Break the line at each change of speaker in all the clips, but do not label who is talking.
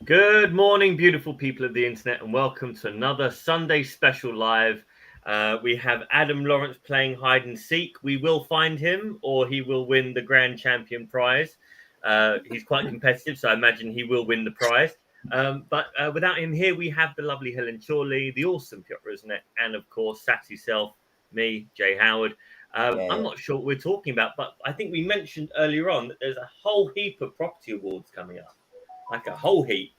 Good morning, beautiful people of the internet, and welcome to another Sunday special live. We have Adam Lawrence playing hide and seek. We will find him, or he will win the grand champion prize. He's quite competitive, so I imagine he will win the prize. But without him here, we have the lovely Helen Chorley, the awesome Piotr Rusinek, and of course, Sassy Self, me, Jay Howard. I'm not sure what we're talking about, but I think we mentioned earlier on that there's a whole heap of property awards coming up. Like a whole heap.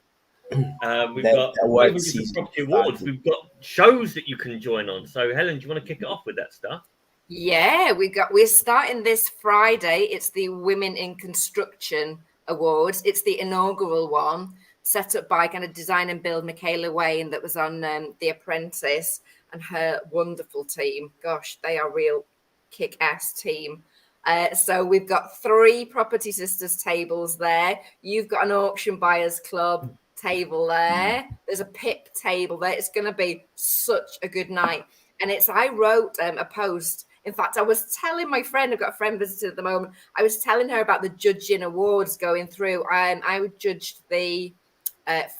We've got
the
not
award
even just the
season
property awards,
started.
we've got shows that you can join on. So Helen, do you want to kick it off with that stuff?
Yeah, we're starting this Friday. It's the Women in Construction Awards. It's the inaugural one, set up by kind of design and build Michaela Wayne, that was on The Apprentice, and her wonderful team. Gosh, they are real kick-ass team. So we've got 3 Property Sisters tables there. You've got an Auction Buyers Club table there. There's a PIP table there. It's going to be such a good night. And I wrote a post. In fact, I was telling my friend, I've got a friend visiting at the moment, I was telling her about the judging awards going through. I judged the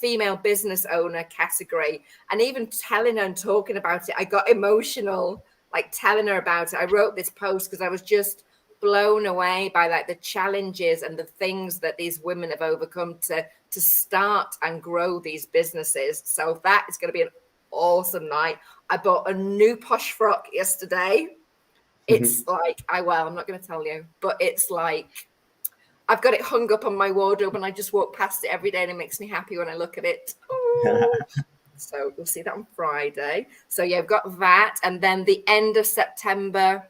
female business owner category, and even telling her and talking about it, I got emotional, like telling her about it. I wrote this post because I was just blown away by like the challenges and the things that these women have overcome to start and grow these businesses. So that is going to be an awesome night. I bought a new posh frock yesterday. It's like, I'm not going to tell you, but it's like, I've got it hung up on my wardrobe and I just walk past it every day and it makes me happy when I look at it. So you'll see that on Friday. So yeah, we've got that. And then the end of September,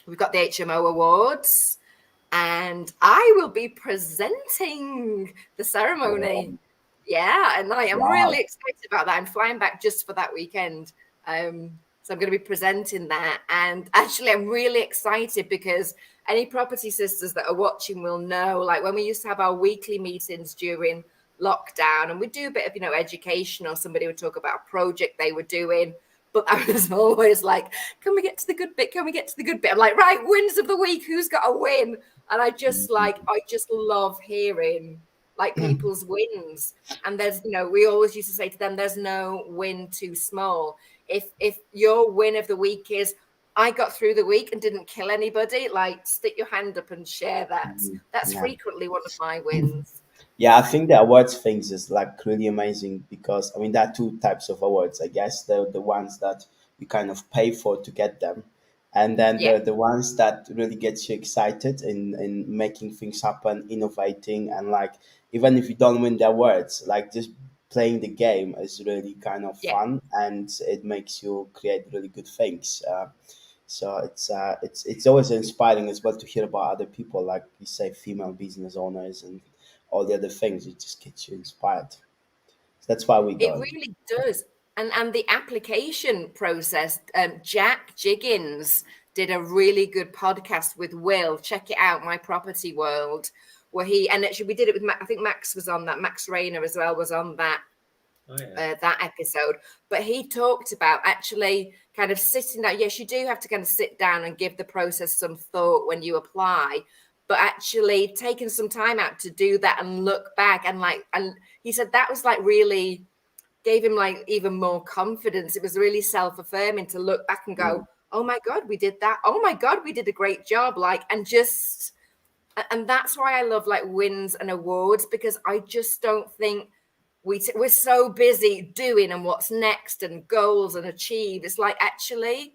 we've got the HMO Awards, and I will be presenting the ceremony. Yeah, and I am really excited about that. I'm flying back just for that weekend. So I'm going to be presenting that. And actually, I'm really excited because any Property Sisters that are watching will know, like when we used to have our weekly meetings during lockdown, and we'd do a bit of, education, or somebody would talk about a project they were doing. But I was always like, can we get to the good bit? Can we get to the good bit? I'm like, right, wins of the week. Who's got a win? And I just love hearing like people's wins. And there's, we always used to say to them, there's no win too small. If your win of the week is, I got through the week and didn't kill anybody, like stick your hand up and share that. That's frequently one of my wins.
Yeah, I think the awards things is like really amazing because there are 2 types of awards, I guess. The ones that you kind of pay for to get them, and then the ones that really gets you excited in making things happen, innovating, and like even if you don't win the awards, like just playing the game is really kind of fun, and it makes you create really good things. So it's always inspiring as well to hear about other people, like you say, female business owners and all the other things. It just gets you inspired. So that's why we
It
go.
really does. And the application process, Jack Jiggins did a really good podcast with Will. Check it out, My Property World, where and actually we did it with, I think Max was on that. Max Rayner as well was on that. That episode, but he talked about actually kind of sitting down. Yes, you do have to kind of sit down and give the process some thought when you apply, but actually taking some time out to do that and look back and he said that was like really gave him like even more confidence. It was really self-affirming to look back and go, oh my God, we did that. Oh my God, we did a great job. And that's why I love like wins and awards, because I just don't think we're so busy doing and what's next and goals and achieve. It's like, actually,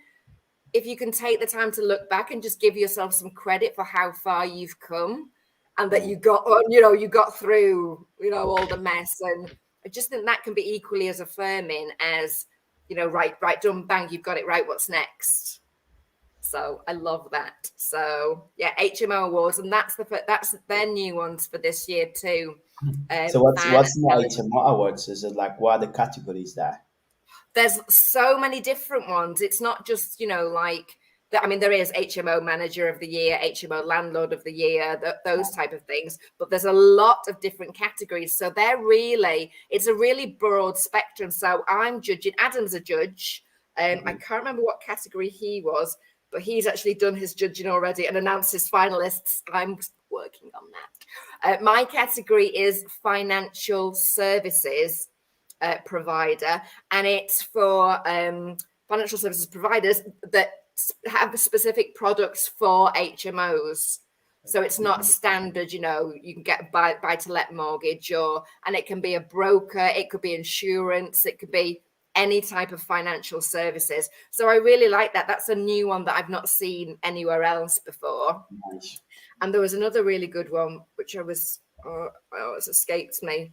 if you can take the time to look back and just give yourself some credit for how far you've come and that you got on, you got through, all the mess. And I just think that can be equally as affirming as, right, done, bang, you've got it right. What's next? So I love that. So yeah, HMO Awards, and that's their new ones for this year too.
So what's the HMO Awards? Is it like what are the categories there?
There's so many different ones. It's not just, like that. I mean, there is HMO Manager of the Year, HMO Landlord of the Year, those type of things. But there's a lot of different categories. So it's a really broad spectrum. So I'm judging. Adam's a judge. I can't remember what category he was, but he's actually done his judging already and announced his finalists. I'm working on that. My category is financial services provider, and it's for financial services providers that have specific products for HMOs. So it's not standard, you can get buy to let mortgage, and it can be a broker, it could be insurance, it could be any type of financial services. So I really like that. That's a new one that I've not seen anywhere else before.
Nice.
And there was another really good one, which it's escaped me,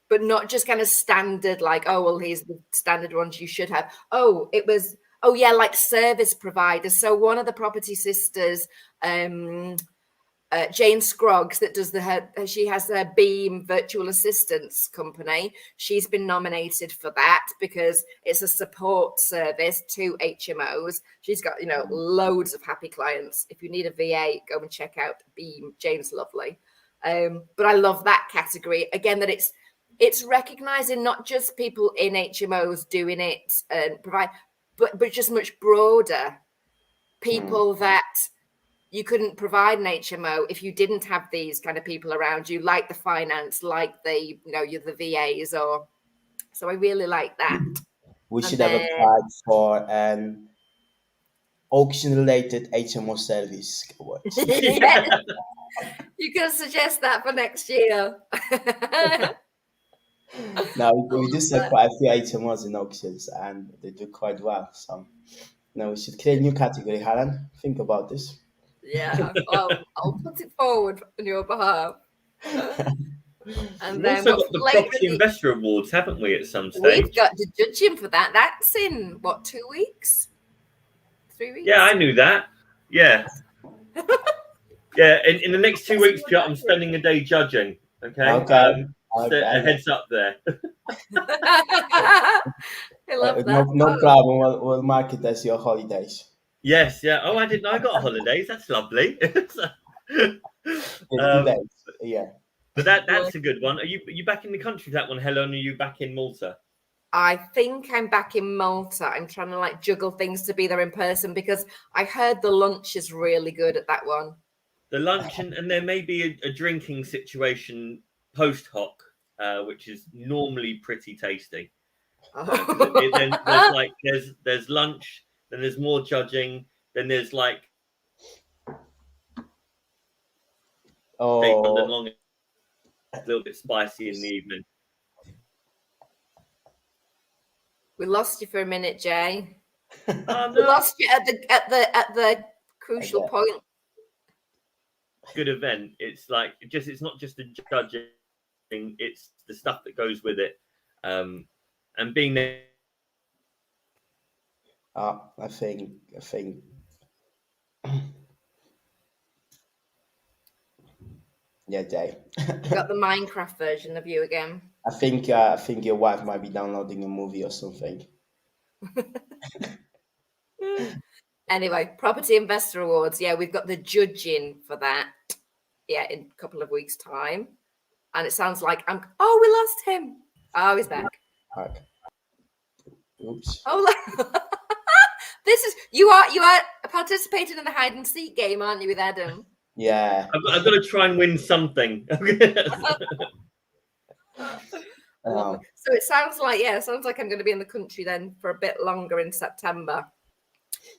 but not just kind of standard, like, oh, well, here's the standard ones you should have. Like service providers. So one of the Property Sisters, Jane Scroggs, that does she has her Beam virtual assistance company. She's been nominated for that because it's a support service to HMOs. She's got, loads of happy clients. If you need a VA, go and check out Beam. Jane's lovely. But I love that category. Again, that it's recognizing not just people in HMOs doing it and provide, but just much broader people that you couldn't provide an HMO if you didn't have these kind of people around you, like the finance, like you're the VAs, so I really like that.
We should have applied for an auction-related HMO service award.
Yes. You can suggest that for next year.
Now we do sell quite a few HMOs in auctions, and they do quite well. So now we should create a new category. Helen, think about this.
Yeah, I'll put it forward on your behalf. And
We've
then
also got the Property Investor Awards, haven't we, at some stage?
We've got to judge him for that. That's in, 2 weeks? 3 weeks?
Yeah, I knew that. Yeah. Yeah, in the next 2 weeks, Piotr, I'm spending a day judging. Okay.
Okay.
A heads up there.
I love that.
No problem. We'll mark it as your holidays.
Yes, yeah. Oh, I didn't know I got holidays. That's lovely.
50 days. Yeah.
But that's a good one. Are you back in the country for that one, Helen? Or are you back in Malta?
I think I'm back in Malta. I'm trying to juggle things to be there in person because I heard the lunch is really good at that one.
The lunch and there may be a drinking situation post hoc, which is normally pretty tasty. There's lunch, then there's more judging, then there's a little bit spicy in the evening.
We lost you for a minute, Jay.
No.
We lost you at the crucial point.
Good event. It's it's not just the judging, it's the stuff that goes with it. And being there.
I think. Yeah, Jay.
Got the Minecraft version of you again.
I think your wife might be downloading a movie or something.
Anyway, Property Investor Awards. Yeah, we've got the judging for that. Yeah, in a couple of weeks' time. And it sounds like we lost him. Oh, he's back.
Okay. Oops.
Oh, this is you are participating in the hide and seek game, aren't you, with Adam?
Yeah.
I've got to try and win something.
So it sounds like I'm going to be in the country then for a bit longer in September.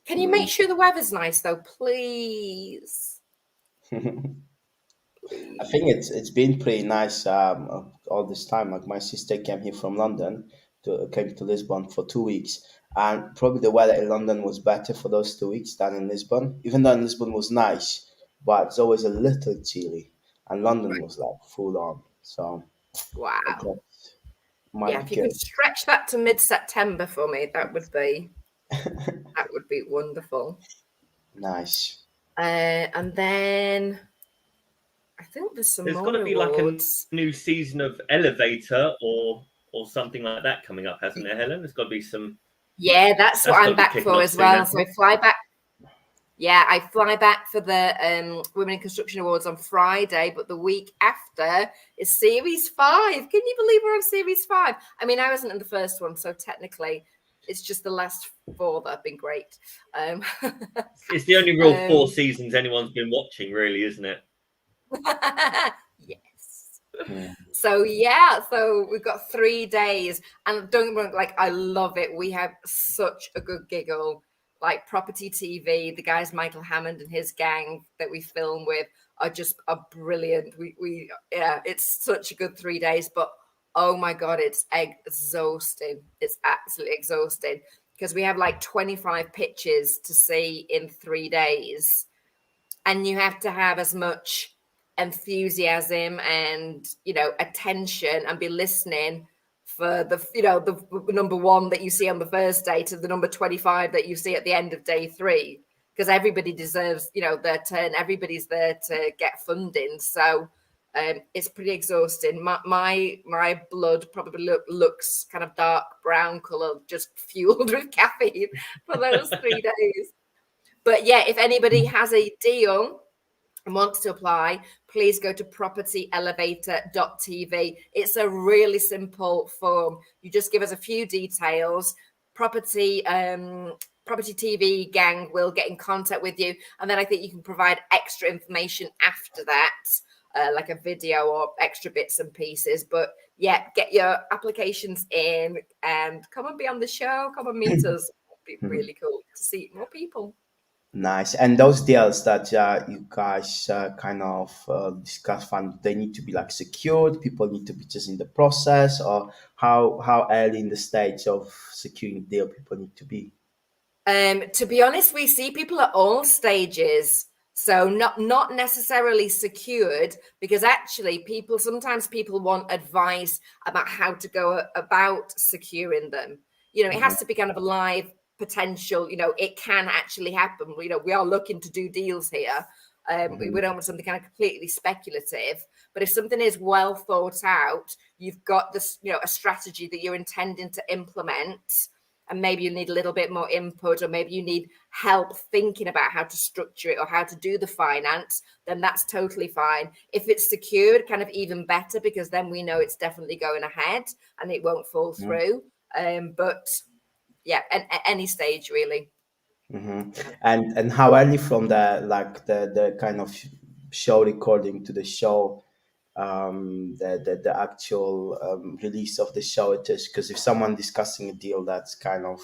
Can you make sure the weather's nice though, please?
I think it's been pretty nice all this time. Like my sister came here from London, came to Lisbon for 2 weeks, and probably the weather in London was better for those 2 weeks than in Lisbon. Even though in Lisbon was nice, but it's always a little chilly, and London was full on. So
wow.
If
you could stretch that to mid-September for me, that would be wonderful.
Nice.
And then I think there's
got to be
awards.
Like a new season of Elevator or something like that coming up, hasn't there, Helen? There's got to be some.
Yeah, that's what I'm back for as well. So I fly back. Yeah, I fly back for the Women in Construction Awards on Friday, but the week after is Series 5. Can you believe we're on Series 5? I mean, I wasn't in the first one, so technically it's just the last 4 that have been great.
It's the only real 4 seasons anyone's been watching, really, isn't it?
Yes.
Mm.
So so we've got 3 days, and don't get me wrong, like I love it. We have such a good giggle. Like Property TV, the guys Michael Hammond and his gang that we film with are brilliant. We yeah, it's such a good 3 days, but oh my god, it's exhausting. It's absolutely exhausting because we have like 25 pitches to see in 3 days, and you have to have as much enthusiasm and attention and be listening for the number one that you see on the first day to the number 25 that you see at the end of day 3, because everybody deserves their turn. Everybody's there to get funding, so it's pretty exhausting. My blood probably looks kind of dark brown color, just fueled with caffeine for those 3 days. But yeah, if anybody has a deal and wants to apply, please go to propertyelevator.tv. It's a really simple form. You just give us a few details. Property TV gang will get in contact with you, and then I think you can provide extra information after that, like a video or extra bits and pieces. But yeah, get your applications in and come and be on the show. Come and meet us. It'd be really cool to see more people.
Nice. And those deals that you guys kind of discuss, fund, they need to be like secured. People need to be just in the process, or how early in the stage of securing a deal people need to be.
To be honest, we see people at all stages. So not necessarily secured, because actually sometimes people want advice about how to go about securing them. It has to be kind of a live potential. It can actually happen. We are looking to do deals here. We don't want something kind of completely speculative. But if something is well thought out, you've got this, a strategy that you're intending to implement, and maybe you need a little bit more input, or maybe you need help thinking about how to structure it or how to do the finance, then that's totally fine. If it's secured, kind of even better, because then we know it's definitely going ahead and it won't fall through. But yeah, at any stage really.
And how early from the kind of show recording to the show, the actual release of the show it is? Because if someone discussing a deal that's kind of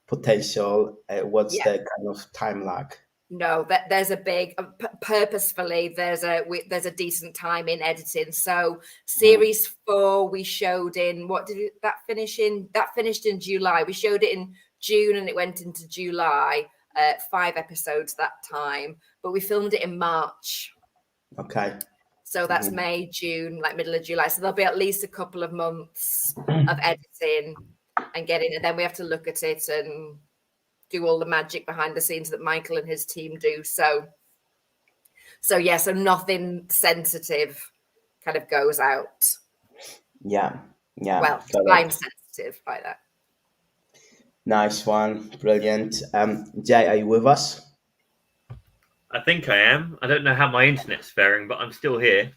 potential, what's the kind of time lag?
No, there's a big purposefully. There's a decent time in editing. So series 4 we showed in that finished in July. We showed it in June and it went into July. 5 episodes that time, but we filmed it in March.
Okay.
So that's May, June, like middle of July. So there'll be at least a couple of months of editing and getting it. Then we have to look at it and do all the magic behind the scenes that Michael and his team do. So nothing sensitive kind of goes out.
Yeah.
Well, time sensitive like that.
Nice one. Brilliant. Jay, are you with us?
I think I am. I don't know how my internet's faring, but I'm still here.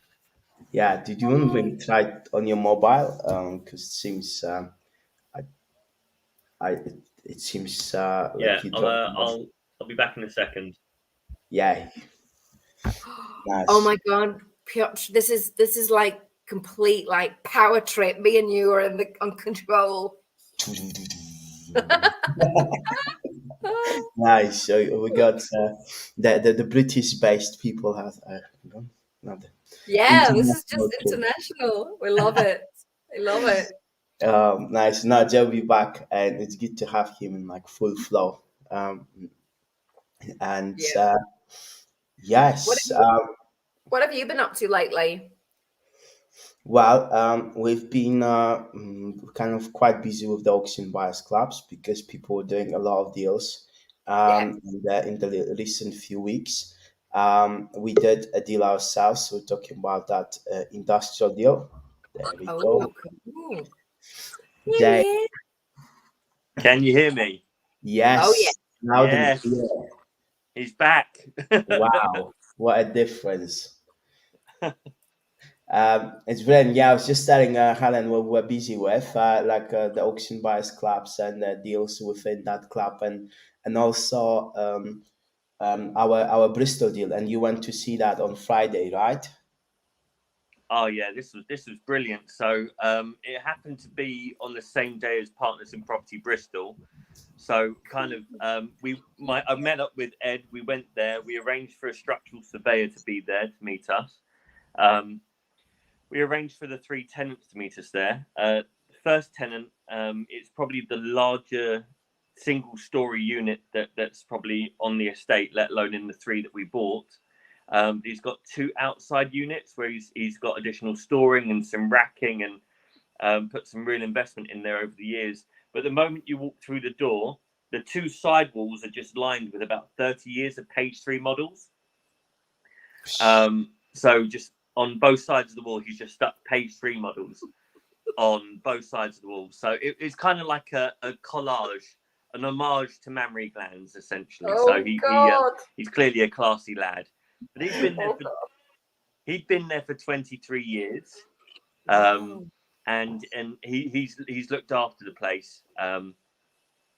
Yeah. Did you want to try it on your mobile? Because it seems it seems like you dropped off.
I'll be back in a second.
Yeah. Nice.
Oh my god, Piotr, this is like complete like power trip. Me and you are on control.
Nice. So we got the British-based people have.
Yeah, this is just international. We love it. I love it.
Nice. Now Joe will be back, and it's good to have him in like full flow. And yes.
What have you been up to lately?
Well, we've been kind of quite busy with the auction buyers clubs because people were doing a lot of deals in the recent few weeks. We did a deal ourselves. We're talking about that industrial deal. There we go.
Cool.
Jay.
Can you hear me?
Yes.
Oh, yeah.
Loud and clear.
He's back.
Wow, what a difference. It's brilliant. Yeah, I was just telling Helen what we're busy with, the auction buyers clubs and deals within that club, and also our Bristol deal. And you went to see that on Friday, right?
Oh yeah, this was brilliant. So it happened to be on the same day as Partners in Property Bristol. So kind of I met up with Ed. We went there. We arranged for a structural surveyor to be there to meet us. We arranged for the three tenants to meet us there. The first tenant, it's probably the larger single-story unit that's probably on the estate, let alone in the three that we bought. He's got two outside units where he's got additional storing and some racking and put some real investment in there over the years. But the moment you walk through the door, the two side walls are just lined with about 30 years of page 3 models. So just on both sides of the wall, he's just stuck page 3 models on both sides of the wall. So it's kind of like a collage, an homage to mammary glands, essentially.
Oh,
so he's clearly a classy lad. But he'd been there for 23 years, and he's looked after the place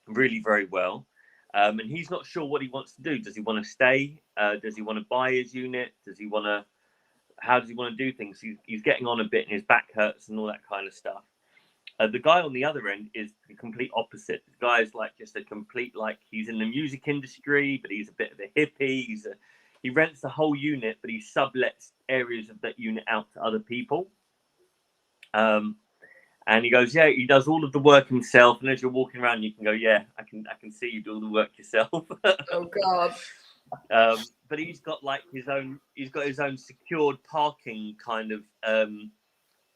really very well. And he's not sure what he wants to do. Does he want to stay? Does he want to buy his unit? How does he want to do things? He's getting on a bit and his back hurts and all that kind of stuff. The guy on the other end is the complete opposite. The guy is like just a complete, like, he's in the music industry, but he's a bit of a hippie. He rents the whole unit, but he sublets areas of that unit out to other people. And he goes, yeah, he does all of the work himself. And as you're walking around, you can go, yeah, I can see you do all the work yourself.
Oh God.
But he's got like his own secured parking kind of.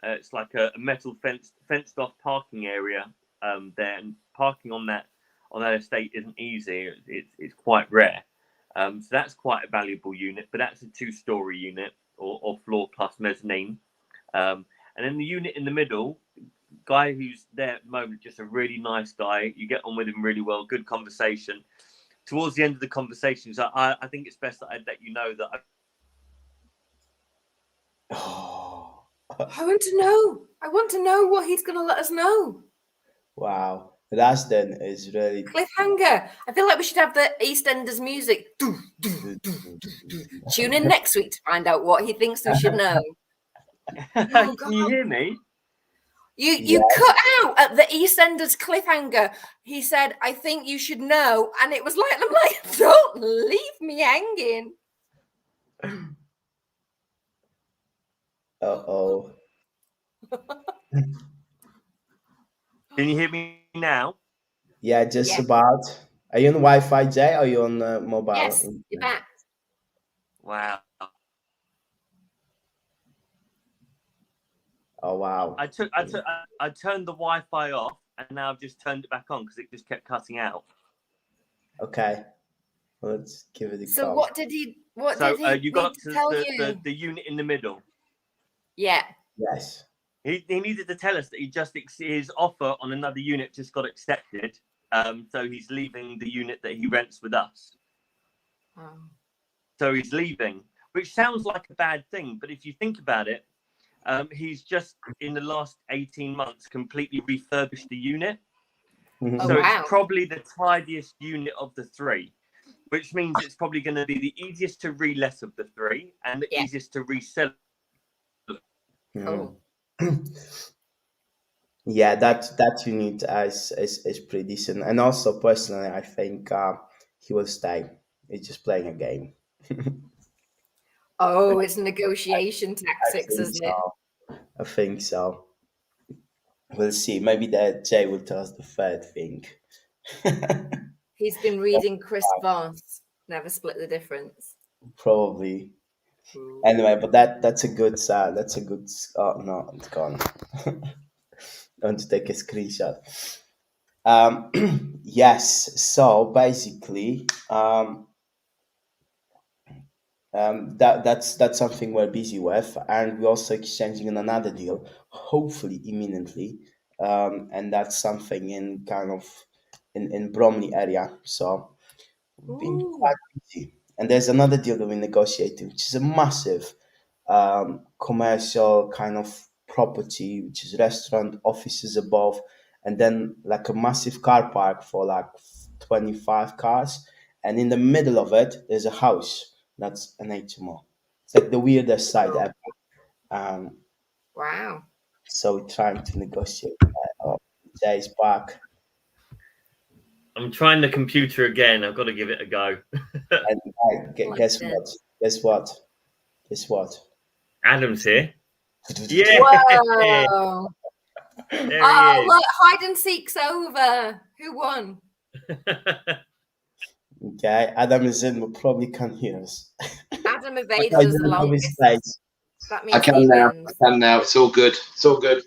It's like a metal fenced off parking area there, and parking on that estate isn't easy. It's quite rare. So that's quite a valuable unit. But that's a 2-story unit or floor plus mezzanine. And then the unit in the middle, guy who's there at the moment, just a really nice guy. You get on with him really well. Good conversation. Towards the end of the conversation, so I think it's best that I let you know that
I want to know what he's going to let us know.
Wow. That then is really
cliffhanger. I feel like we should have the EastEnders music. Tune in next week to find out what he thinks we should know.
Can you hear me?
You cut out at the EastEnders cliffhanger. He said, I think you should know. And it was like, I'm like, don't leave me hanging.
Uh-oh.
Can you hear me now?
Yeah, just about. Are you on Wi-Fi, Jay, or are you on mobile?
Yes, you're back.
Wow.
Oh, wow.
I turned the Wi-Fi off, and now I've just turned it back on because it just kept cutting out.
Okay. Well, let's give it a go.
So what did he
you got to
tell you?
The unit in the middle.
Yeah.
Yes.
He needed to tell us that his offer on another unit just got accepted. So he's leaving the unit that he rents with us.
Oh.
So he's leaving, which sounds like a bad thing, but if you think about it, he's just in the last 18 months completely refurbished the unit.
Mm-hmm.
So it's probably the tidiest unit of the three, which means it's probably going to be the easiest to relet of the three and the easiest to resell.
Oh.
Yeah, that unit is pretty decent, and also personally, I think he will stay. He's just playing a game.
Oh, it's negotiation tactics, isn't it?
I think so. We'll see. Maybe that Jay will tell us the third thing.
He's been reading Chris Voss. Never Split the Difference.
Probably. Anyway, but that's a good. Oh no, it's gone. Going to take a screenshot. Yes. So basically, that's something we're busy with, and we're also exchanging on another deal, hopefully imminently, and that's something in kind of in Bromley area. So we've been quite busy. And there's another deal that we're negotiating, which is a massive commercial kind of property, which is restaurant, offices above, and then like a massive car park for like 25 cars. And in the middle of it, there's a house that's an HMO. It's like the weirdest side ever. Um,
Wow.
so we're trying to negotiate. Jay's back.
I'm trying the computer again. I've got to give it a go.
And guess what? Guess what? Guess what?
Adam's here. Yeah.
Whoa.
There he
Oh,
is.
look, hide and seek's over. Who won?
Okay, Adam is in, but probably can't hear us.
Adam evaded us the longest. That means
I can
he
now.
wins.
I can now. It's all good. It's all good.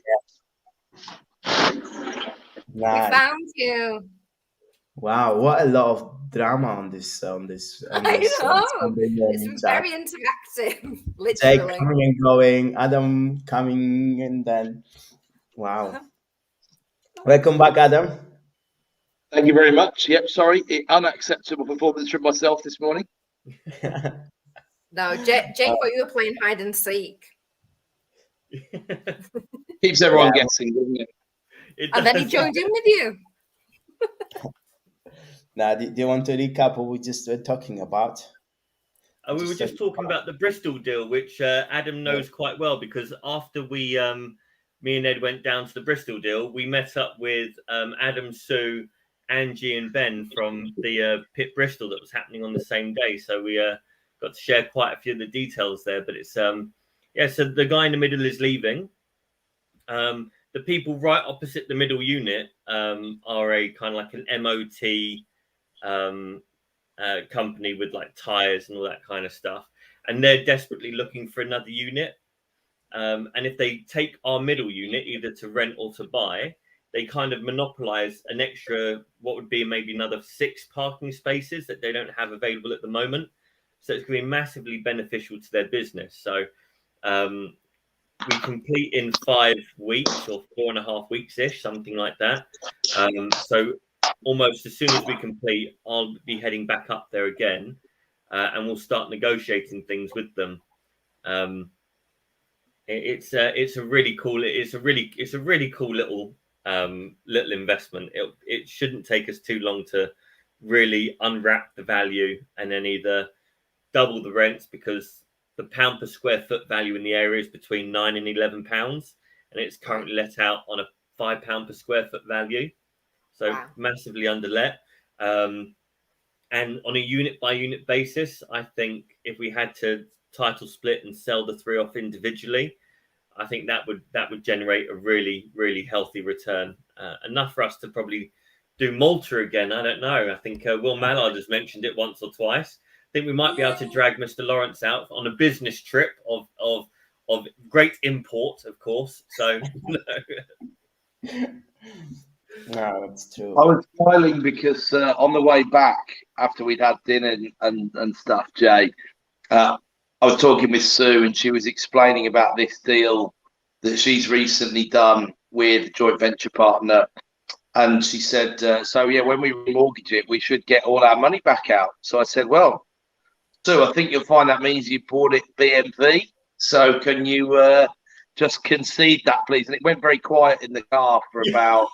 We found you.
Wow, what a lot of drama on this.
I know.
It's
very interactive. Literally.
Jay coming and going, Adam coming and then. Wow. Welcome back, Adam.
Thank you very much. Yep, sorry. Unacceptable performance from myself this morning.
No, Jake thought you were playing hide and seek.
Keeps everyone guessing, doesn't it?
And then he joined in with you.
Now, do you want to recap what we just were talking about?
We were just talking about the Bristol deal, which Adam knows quite well, because after we, me and Ed went down to the Bristol deal, we met up with Adam, Sue, Angie and Ben from the Pit Bristol that was happening on the same day. So we got to share quite a few of the details there. But it's, so the guy in the middle is leaving. The people right opposite the middle unit are a kind of like an MOT company with like tires and all that kind of stuff. And they're desperately looking for another unit. And if they take our middle unit, either to rent or to buy, they kind of monopolize an extra, what would be maybe another 6 parking spaces that they don't have available at the moment. So it's going to be massively beneficial to their business. So we complete in 5 weeks or 4.5 weeks-ish, something like that. So almost as soon as we complete, I'll be heading back up there again, and we'll start negotiating things with them. It's a really cool little investment. It shouldn't take us too long to really unwrap the value and then either double the rents, because the pound per square foot value in the area is between £9 and £11, and it's currently let out on a £5 per square foot value. So massively underlet. And on a unit by unit basis, I think if we had to title split and sell the 3 off individually, I think that would generate a really, really healthy return. Enough for us to probably do Malta again. I don't know. I think Will Mallard has mentioned it once or twice. I think we might be able to drag Mr. Lawrence out on a business trip of great import, of course. So
no, that's true.
I was smiling because on the way back after we'd had dinner and stuff, Jay, I was talking with Sue and she was explaining about this deal that she's recently done with a joint venture partner. And she said, when we remortgage it, we should get all our money back out. So I said, well, Sue, I think you'll find that means you bought it BMV. So can you just concede that, please? And it went very quiet in the car for about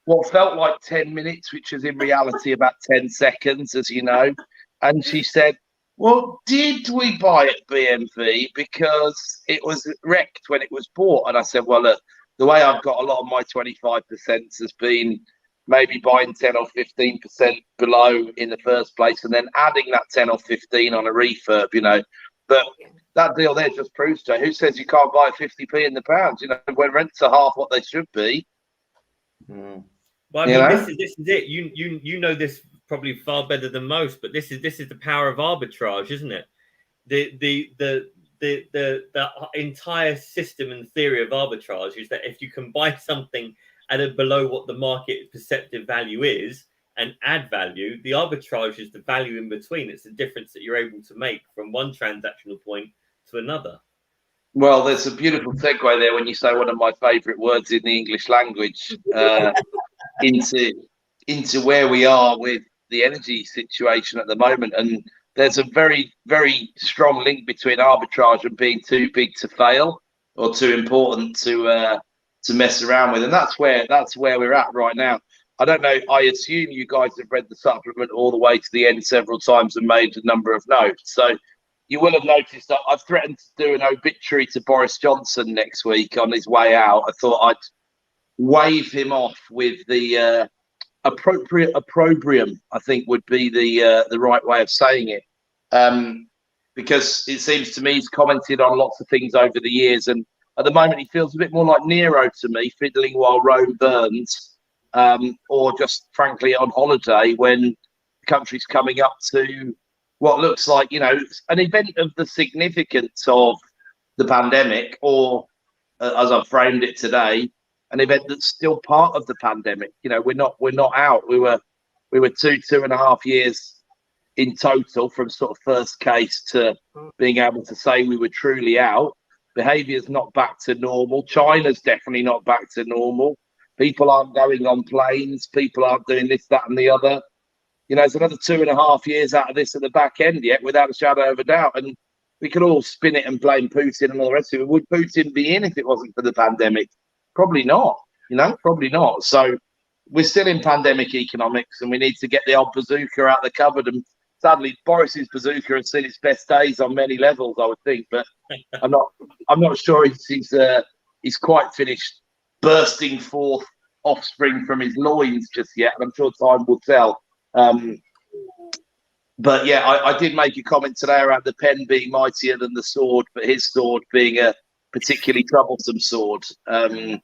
what felt like 10 minutes, which was in reality about 10 seconds, as you know. And she said, well, did we buy it BMV because it was wrecked when it was bought? And I said, well, look, the way I've got a lot of my 25% has been maybe buying 10 or 15% below in the first place and then adding that 10 or 15 on a refurb, you know. But that deal there just proves to who says you can't buy 50p in the pounds, you know, when rents are half what they should be.
Well, I mean, this is it. You know this probably far better than most, but this is the power of arbitrage, isn't it? The entire system and theory of arbitrage is that if you can buy something at a below what the market perceptive value is and add value, the arbitrage is the value in between. It's the difference that you're able to make from one transactional point to another.
Well, there's a beautiful segue there when you say one of my favourite words in the English language into where we are with the energy situation at the moment. And there's a very, very strong link between arbitrage and being too big to fail or too important to mess around with. And that's where we're at right now. I don't know. I assume you guys have read the supplement all the way to the end several times and made a number of notes. So you will have noticed that I've threatened to do an obituary to Boris Johnson next week on his way out. I thought I'd wave him off with the appropriate opprobrium, I think would be the right way of saying it. Because it seems to me he's commented on lots of things over the years, and at the moment he feels a bit more like Nero to me, fiddling while Rome burns, or just frankly on holiday when the country's coming up to what looks like, you know, an event of the significance of the pandemic, or as I've framed it today, an event that's still part of the pandemic. You know, we're not out. We were 2.5 years in total from sort of first case to being able to say we were truly out. Behaviour's not back to normal. China's definitely not back to normal. People aren't going on planes. People aren't doing this, that, and the other. You know, it's another 2.5 years out of this at the back end yet, without a shadow of a doubt. And we could all spin it and blame Putin and all the rest of it. Would Putin be in if it wasn't for the pandemic? Probably not. You know, probably not. So we're still in pandemic economics, and we need to get the old bazooka out of the cupboard. And sadly, Boris's bazooka has seen its best days on many levels, I would think. But I'm not sure he's quite finished bursting forth offspring from his loins just yet. And I'm sure time will tell. But yeah, I did make a comment today around the pen being mightier than the sword, but his sword being a particularly troublesome sword. I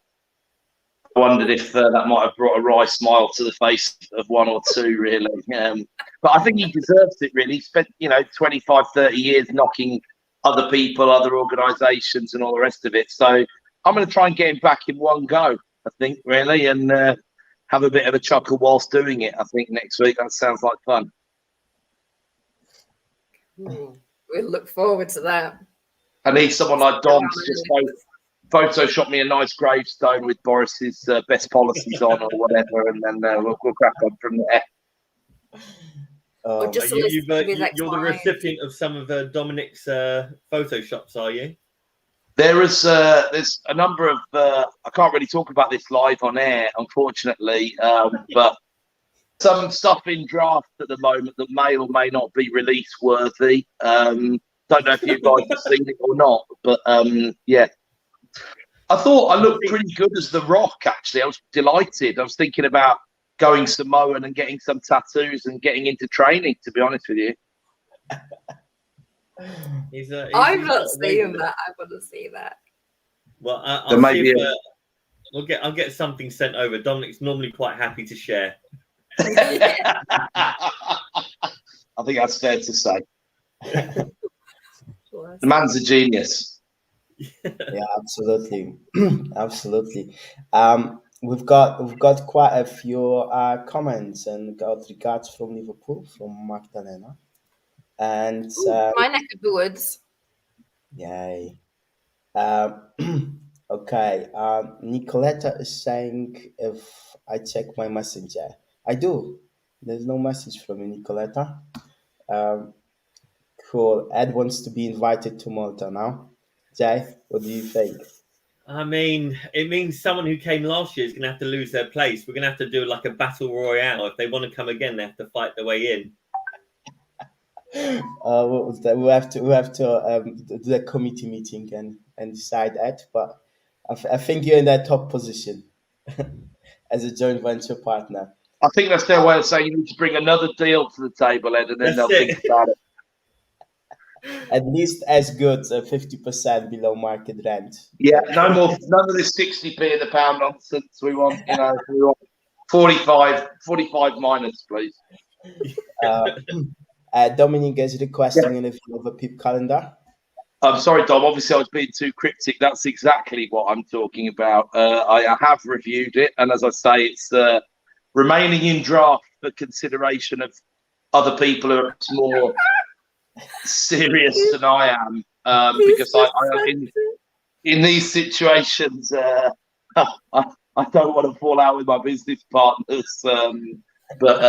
wondered if that might have brought a wry smile to the face of one or two, really. But I think he deserves it, really. He spent, 25, 30 years knocking other people, other organisations and all the rest of it. So I'm going to try and get him back in one go, I think, really, and have a bit of a chuckle whilst doing it, I think, next week. That sounds like fun.
We'll look forward to that.
I need someone like Dom to just Photoshop me a nice gravestone with Boris's best policies on or whatever, and then we'll crack on from there.
Or just
you're the recipient of some of Dominic's Photoshops, are you?
There's a number of I can't really talk about this live on air, unfortunately, but some stuff in draft at the moment that may or may not be release worthy. Don't know if you guys have seen it or not, but yeah. I thought I looked pretty good as The Rock, actually. I was delighted. I was thinking about going Samoan and getting some tattoos and getting into training, to be honest with you.
I've not seen that. I want to see that.
Well, I'll see if, I'll get something sent over. Dominic's normally quite happy to share.
I think that's fair to say. The man's a genius.
Yeah, absolutely. Absolutely. We've got quite a few comments and got regards from Liverpool, from Magdalena. And
my neck of the woods.
Yay. Okay. Nicoletta is saying if I check my messenger. I do. There's no message from you, Nicoletta. Cool. Ed wants to be invited to Malta now. Jay, what do you think?
I mean, it means someone who came last year is going to have to lose their place. We're going to have to do like a battle royale. If they want to come again, they have to fight their way in.
We have to do a committee meeting and decide that. But I think you're in that top position as a joint venture partner.
I think that's their way of saying you need to bring another deal to the table, Ed, and then they'll think about it.
At least as good, 50% below market rent.
Yeah, none of this 60p in the pound nonsense. We want, we want 45 minus, please.
Dominic is requesting an review of a PIP calendar.
I'm sorry, Dom. Obviously, I was being too cryptic. That's exactly what I'm talking about. I have reviewed it, and as I say, it's remaining in draft for consideration of other people who are more serious than I am, because I in these situations, I don't want to fall out with my business partners. But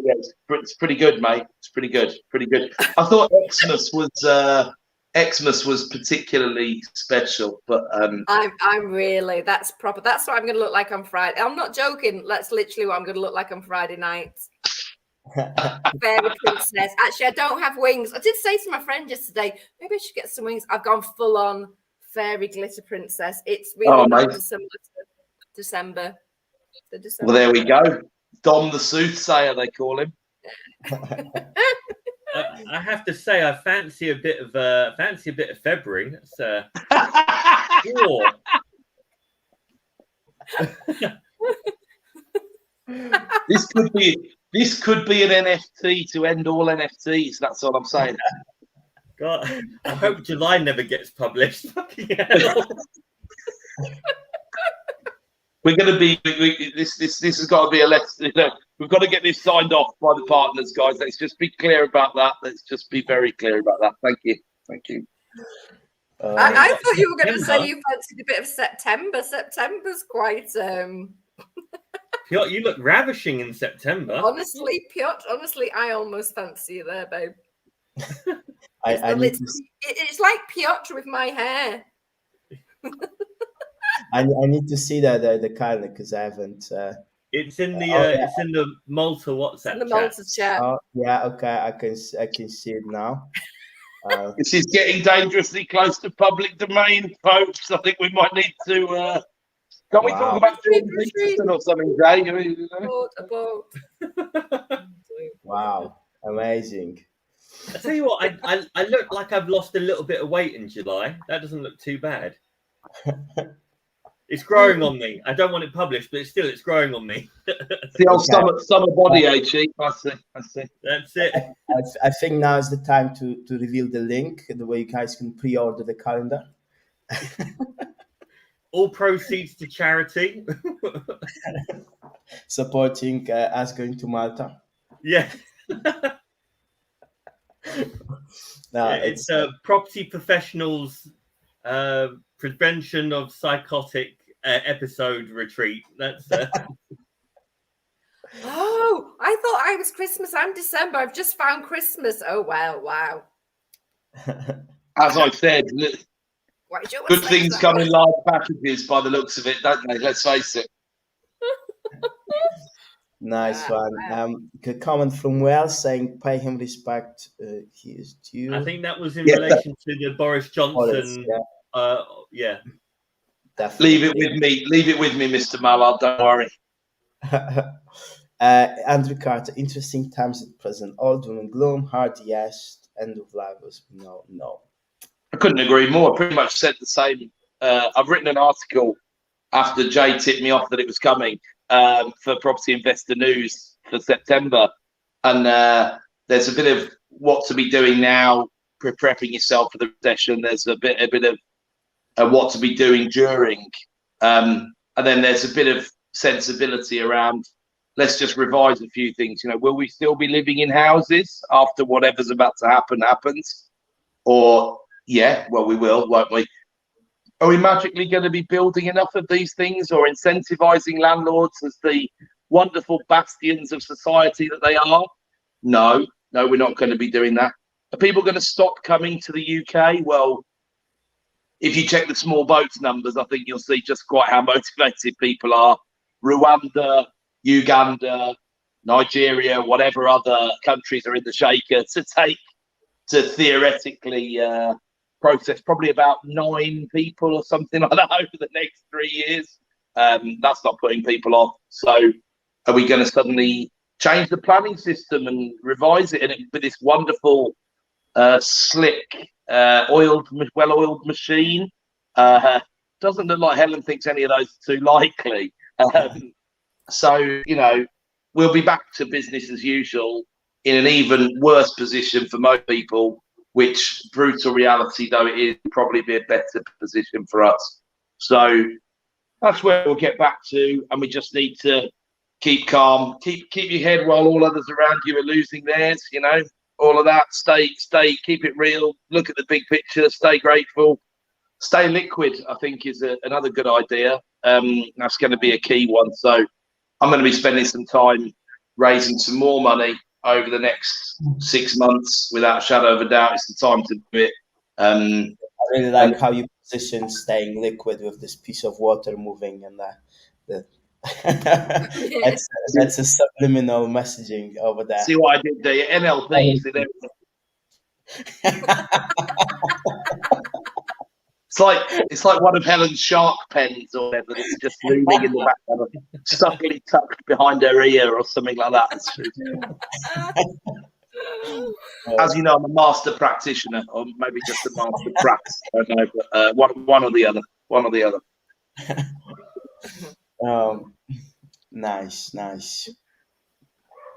yeah, it's pretty good, mate. It's pretty good. I thought Xmas was particularly special, but
I'm really that's proper. That's what I'm going to look like on Friday. I'm not joking. That's literally what I'm going to look like on Friday night. Fairy princess. Actually, I don't have wings. I did say to my friend yesterday, maybe I should get some wings. I've gone full on fairy glitter princess. It's really not dissimilar to December.
Well, there we go. Dom the soothsayer, they call him.
I have to say, I fancy a bit of February. That's
This could be an NFT to end all NFTs. That's all I'm saying.
God, I hope July never gets published.
We're going to be this has got to be a less. We've got to get this signed off by the partners, guys. Let's just be clear about that. Let's just be very clear about that. Thank you.
I thought you were going to say you fancied a bit of September. September's quite.
Piotr, you look ravishing in September.
Honestly, Piotr. Honestly, I almost fancy you there, babe. It's like Piotr with my hair.
I need to see the calendar because I haven't.
It's in the Malta WhatsApp.
In the Malta chat.
Oh yeah, okay. I can see it now.
This is getting dangerously close to public domain, folks. I think we might need to. Can we talk about Jordan Peterson or something, Jay?
Wow, amazing.
I tell you what, I look like I've lost a little bit of weight in July. That doesn't look too bad. It's growing on me. I don't want it published, but it's growing on me.
It's the old summer body age, I see.
That's it.
I think now is the time to reveal the link, the way you guys can pre-order the calendar.
All proceeds to charity.
Supporting us going to Malta.
Yeah.
No,
it's property professionals prevention of psychotic episode retreat. That's
Oh, I thought I was Christmas. I'm December. I've just found Christmas. Oh wow.
As I said, good things come in large packages by the looks of it, don't they? Let's face it.
Nice one. A comment from Wales saying, "Pay him respect. He is due."
I think that was in relation to the Boris Johnson.
Yeah.
Definitely. Leave it with me, Mr. Mallard. Don't worry.
Andrew Carter. Interesting times at present. All doom and gloom. Hard yes. End of life was no.
I couldn't agree more. I pretty much said the same. I've written an article after Jay tipped me off that it was coming. For Property Investor News for September, and there's a bit of what to be doing now, prepping yourself for the recession. There's a bit of what to be doing during, and then there's a bit of sensibility around. Let's just revise a few things. Will we still be living in houses after whatever's about to happen happens? Or we will, won't we? Are we magically going to be building enough of these things or incentivizing landlords as the wonderful bastions of society that they are? No, we're not going to be doing that. Are people going to stop coming to the UK? Well, if you check the small boats numbers, I think you'll see just quite how motivated people are. Rwanda, Uganda, Nigeria, whatever other countries are in the shaker to theoretically process probably about 9 people or something like that over the next 3 years. That's not putting people off. So are we going to suddenly change the planning system and revise it with this wonderful, slick, well-oiled machine? Doesn't look like Helen thinks any of those are too likely. So, we'll be back to business as usual in an even worse position for most people, which, brutal reality though it is, probably be a better position for us. So that's where we'll get back to, and we just need to keep calm, keep your head while all others around you are losing theirs. All of that. Stay, keep it real. Look at the big picture. Stay grateful. Stay liquid, I think, is another good idea. That's going to be a key one. So I'm going to be spending some time raising some more money over the next 6 months, without a shadow of a doubt. It's the time to do it.
I really like how you position staying liquid with this piece of water moving and the That's a subliminal messaging over there.
See what I did there? NLP. See there. It's like one of Helen's shark pens or whatever that's just looming in the background, subtly tucked behind her ear or something like that. As you know, I'm a master practitioner, or maybe just a master practice. I don't know, but one or the other. One or the other.
Nice.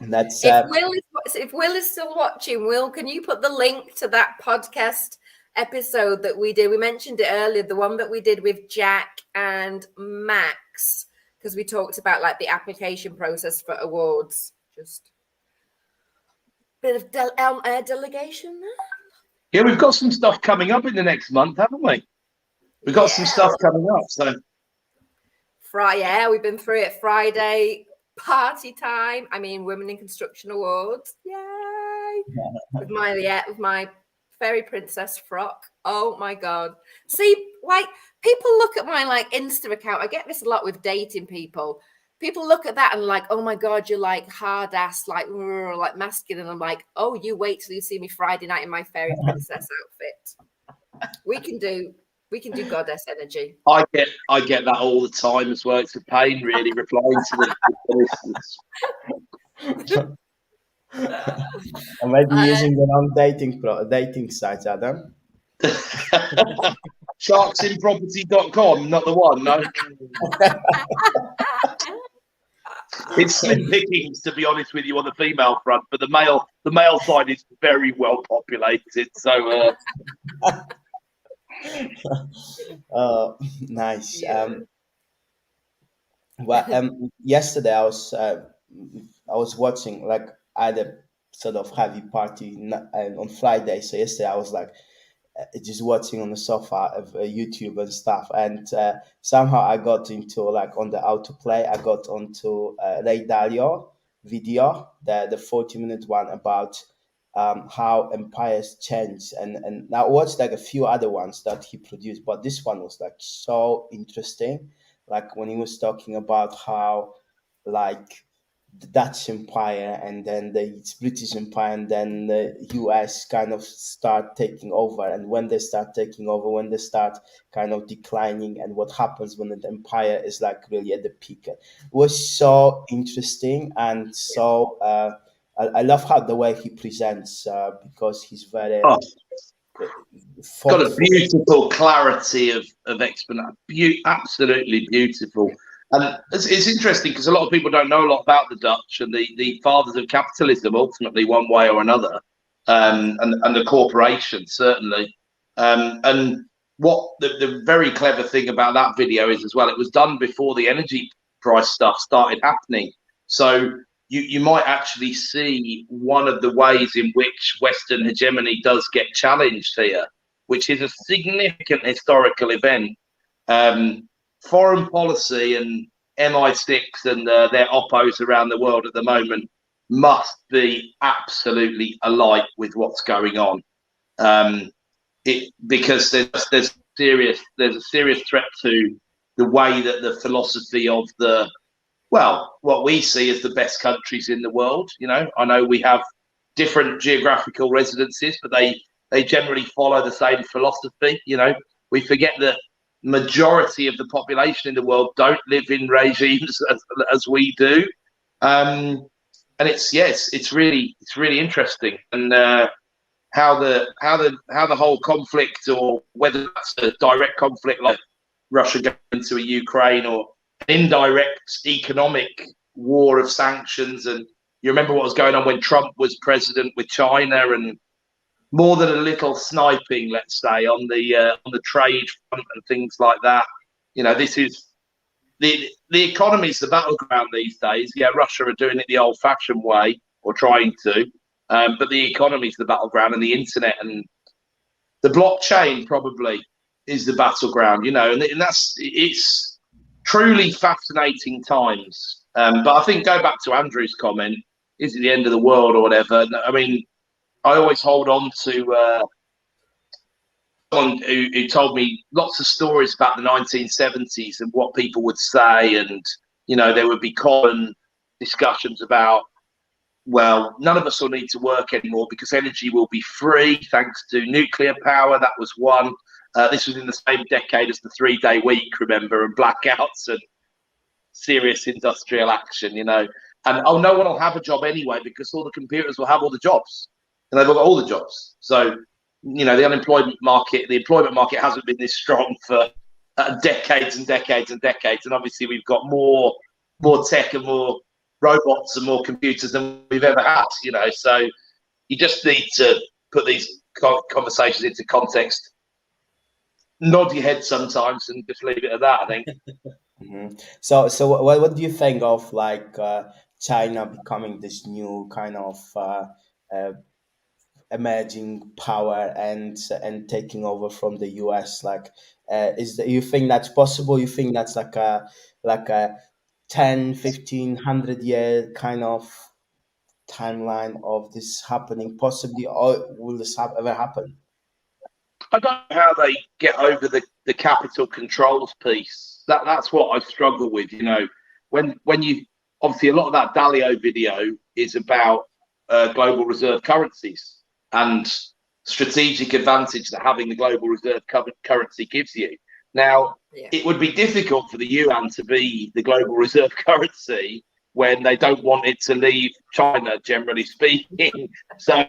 That's
if Will is still watching, Will, can you put the link to that podcast episode that we did? We mentioned it earlier, the one that we did with Jack and Max, because we talked about like the application process for awards. Just a bit of air delegation there.
Yeah, we've got some stuff coming up in the next month, haven't we? We've got some stuff coming up. So
Friday, we've been through it. Friday, party time. I mean, Women in Construction Awards. Yay! With my fairy princess frock. Oh my god. See, like, people look at my like Insta account. I get this a lot with dating people. People look at that and like, oh my god, you're like hard ass, like masculine. I'm like, oh, you wait till you see me Friday night in my fairy princess outfit. We can do goddess energy.
I get that all the time as well. It's a pain, really, replying to the
I might be using the wrong dating sites, Adam.
Sharksinproperty.com, not the one, no. It's slim pickings, to be honest with you, on the female front, but the male side is very well populated. So
nice. Yesterday I was watching, like, I had a sort of heavy party on Friday, so yesterday I was like just watching on the sofa of YouTube and stuff, and somehow I got into, like, on the autoplay, I got onto Ray Dalio video, the 40-minute one about how empires change, and I watched like a few other ones that he produced, but this one was like so interesting, like when he was talking about how, like, the Dutch Empire and then the British Empire and then the US kind of start taking over, and when they start taking over, when they start kind of declining, and what happens when the empire is like really at the peak. It was so interesting, and so I love how the way he presents, because he's very
got a beautiful clarity of explanation. Absolutely beautiful. And it's interesting because a lot of people don't know a lot about the Dutch and the fathers of capitalism, ultimately, one way or another, and the corporation, certainly. And what the very clever thing about that video is as well, it was done before the energy price stuff started happening. So you might actually see one of the ways in which Western hegemony does get challenged here, which is a significant historical event. Foreign policy and MI6 and their oppos around the world at the moment must be absolutely alight with what's going on, because there's a serious threat to the way that the philosophy of what we see as the best countries in the world. You know, I know we have different geographical residences, but they generally follow the same philosophy. You know, we forget that majority of the population in the world don't live in regimes as we do, and it's really interesting, and how the whole conflict, or whether that's a direct conflict like Russia going into a Ukraine, or an indirect economic war of sanctions. And you remember what was going on when Trump was president with China, and more than a little sniping, let's say, on the trade front and things like that. You know, this is the economy's the battleground these days. Yeah, Russia are doing it the old-fashioned way, or trying to, but the economy's the battleground, and the internet and the blockchain probably is the battleground. You know, and it's truly fascinating times. But I think, go back to Andrew's comment, is it the end of the world or whatever? I mean, I always hold on to someone who told me lots of stories about the 1970s and what people would say, and there would be common discussions about, well, none of us will need to work anymore because energy will be free thanks to nuclear power. That was one. This was in the same decade as the 3-day week, remember, and blackouts and serious industrial action, And, no one will have a job anyway because all the computers will have all the jobs. And they've all got all the jobs. So, the employment market hasn't been this strong for decades and decades and decades. And obviously we've got more tech and more robots and more computers than we've ever had, So you just need to put these conversations into context, nod your head sometimes and just leave it at that, I think.
Mm-hmm. So what do you think of China becoming this new kind of emerging power and taking over from the US? You think that's possible? You think that's like a 10, 15, 100-year kind of timeline of this happening possibly, or will this ever happen?
I don't know how they get over the capital controls piece. That's what I struggle with. When you obviously a lot of that Dalio video is about global reserve currencies and strategic advantage that having the global reserve currency gives you. Now, It would be difficult for the yuan to be the global reserve currency when they don't want it to leave China, generally speaking. So,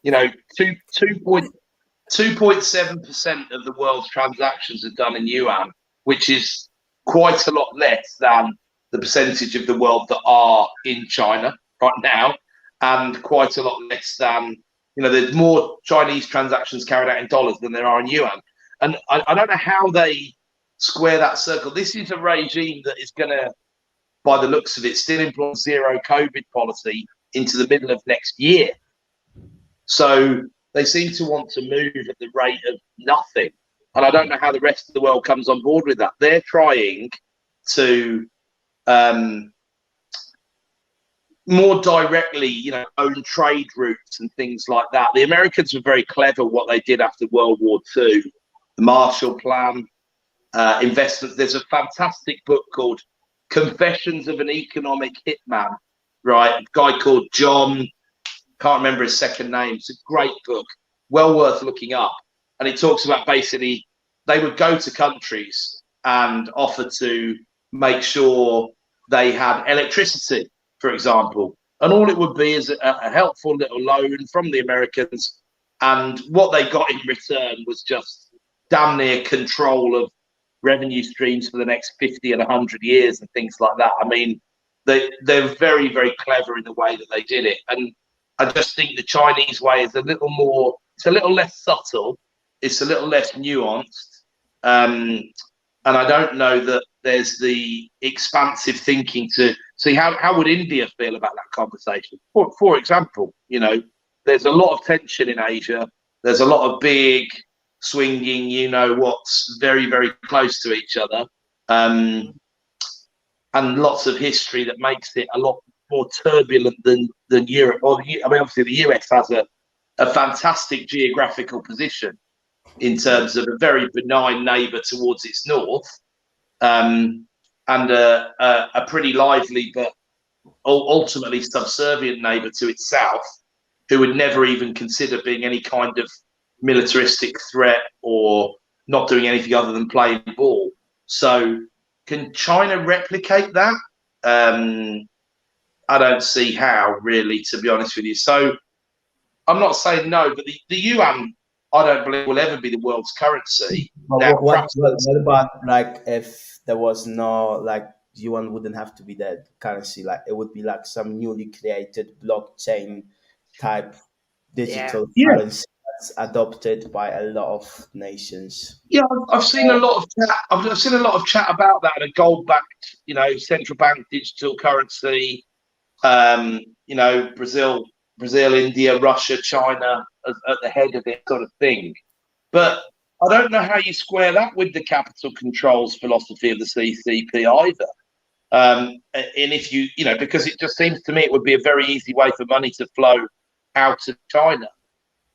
2.7% of the world's transactions are done in yuan, which is quite a lot less than the percentage of the world that are in China right now, and quite a lot less than, there's more Chinese transactions carried out in dollars than there are in yuan. And I don't know how they square that circle. This is a regime that is going to, by the looks of it, still employ zero COVID policy into the middle of next year. So they seem to want to move at the rate of nothing. And I don't know how the rest of the world comes on board with that. They're trying to more directly, own trade routes and things like that. The Americans were very clever what they did after World War II, the Marshall Plan, investments. There's a fantastic book called Confessions of an Economic Hitman, right? A guy called John, can't remember his second name. It's a great book, well worth looking up. And it talks about basically they would go to countries and offer to make sure they had electricity, for example. And all it would be is a helpful little loan from the Americans. And what they got in return was just damn near control of revenue streams for the next 50 and 100 years and things like that. I mean, they're very, very clever in the way that they did it. And I just think the Chinese way is a little more, it's a little less subtle, it's a little less nuanced. And I don't know that there's the expansive thinking to see how would India feel about that conversation. For example, there's a lot of tension in Asia. There's a lot of big swinging, what's very, very close to each other. And lots of history that makes it a lot more turbulent than Europe. Obviously the US has a fantastic geographical position in terms of a very benign neighbour towards its north, and a pretty lively but ultimately subservient neighbour to its south, who would never even consider being any kind of militaristic threat or not doing anything other than playing ball. So can China replicate that? I don't see how, really, to be honest with you. So I'm not saying no, but the yuan, I don't believe will ever be the world's currency.
What about if there was no yuan wouldn't have to be the currency, it would be some newly created blockchain type digital currency that's adopted by a lot of nations.
Yeah, I've seen a lot of chat. I've seen a lot of chat about that, a gold-backed, central bank digital currency. Brazil, India, Russia, China at the head of it, sort of thing. But I don't know how you square that with the capital controls philosophy of the CCP either. And if because it just seems to me it would be a very easy way for money to flow out of China.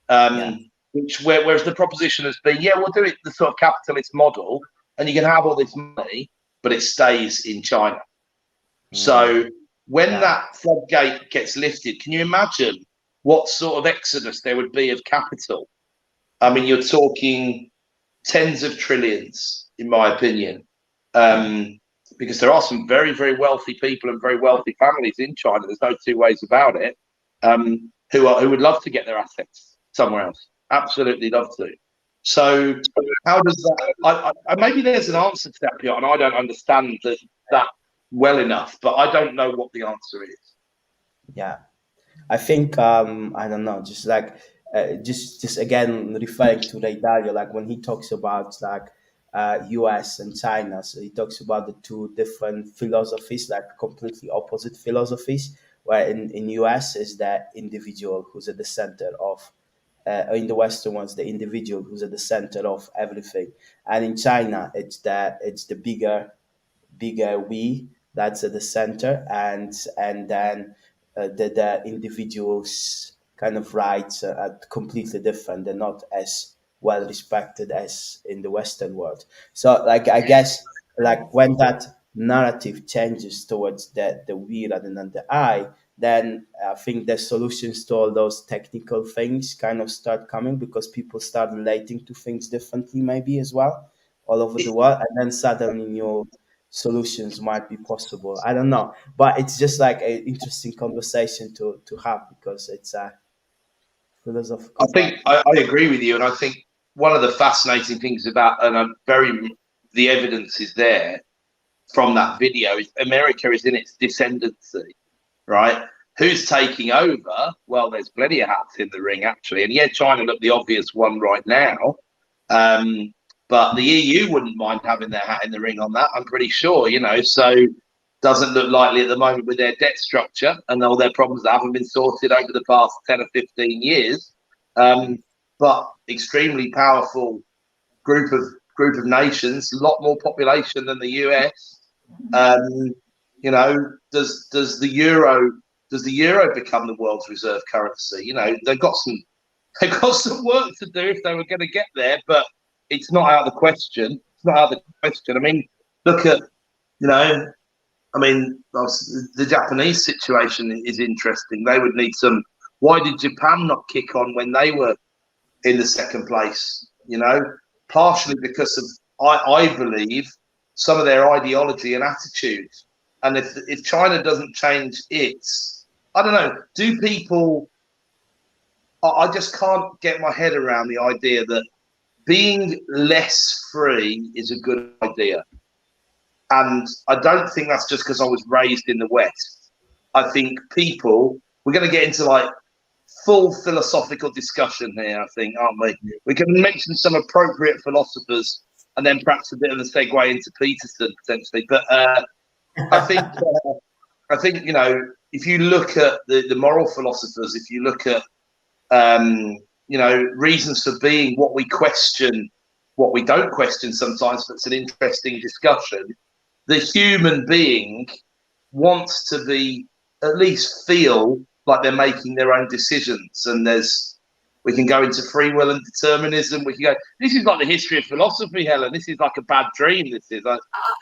Whereas the proposition has been, we'll do it the sort of capitalist model, and you can have all this money, but it stays in China. So when that floodgate gets lifted, can you imagine what sort of exodus there would be of capital? I mean, you're talking tens of trillions, in my opinion, because there are some very, very wealthy people and very wealthy families in China. There's no two ways about it. Who would love to get their assets somewhere else? Absolutely love to. So how does that? Maybe there's an answer to that, Piotr, and I don't understand that well enough, but I don't know what the answer is.
Yeah, I think I don't know, just like just again referring to Ray Dalio, like when he talks about like US and China, so he talks about the two different philosophies, like completely opposite philosophies, where in US is the individual who's at the center of in the Western ones, the individual who's at the center of everything, and in China it's the bigger we that's at the center, and then the individuals kind of rights are completely different. They're not as well respected as in the Western world. So like I guess like when that narrative changes towards the we rather than the I, then I think the solutions to all those technical things kind of start coming, because people start relating to things differently maybe as well all over the world, and then suddenly new solutions might be possible. I don't know, but it's just like an interesting conversation to have, because it's a philosophical.
I think I agree with you, and I think one of the fascinating things about, and the evidence is there from that video, is America is in its descendancy, right? Who's taking over? Well, there's plenty of hats in the ring, actually. And yeah, China look the obvious one right now. But the EU wouldn't mind having their hat in the ring on that, I'm pretty sure, so doesn't look likely at the moment with their debt structure and all their problems that haven't been sorted over the past 10 or 15 years. But extremely powerful group of nations, a lot more population than the US. Does the euro become the world's reserve currency? They've got some work to do if they were going to get there, but it's not out of the question. It's not out of the question. I mean, look at, the Japanese situation is interesting. They would need some. Why did Japan not kick on when they were in the second place? Partially because of, I believe, some of their ideology and attitude. And if China doesn't change its, I don't know, do people, I just can't get my head around the idea that being less free is a good idea. And I don't think that's just because I was raised in the West. I think we're going to get into like full philosophical discussion here, I think, aren't we? We can mention some appropriate philosophers and then perhaps a bit of a segue into Peterson potentially. But I think if you look at the moral philosophers, if you look at reasons for being, what we question, what we don't question sometimes, but it's an interesting discussion. The human being wants to be, at least feel like they're making their own decisions, and we can go into free will and determinism. We can go. This is like the history of philosophy, Helen. This is like a bad dream. This is.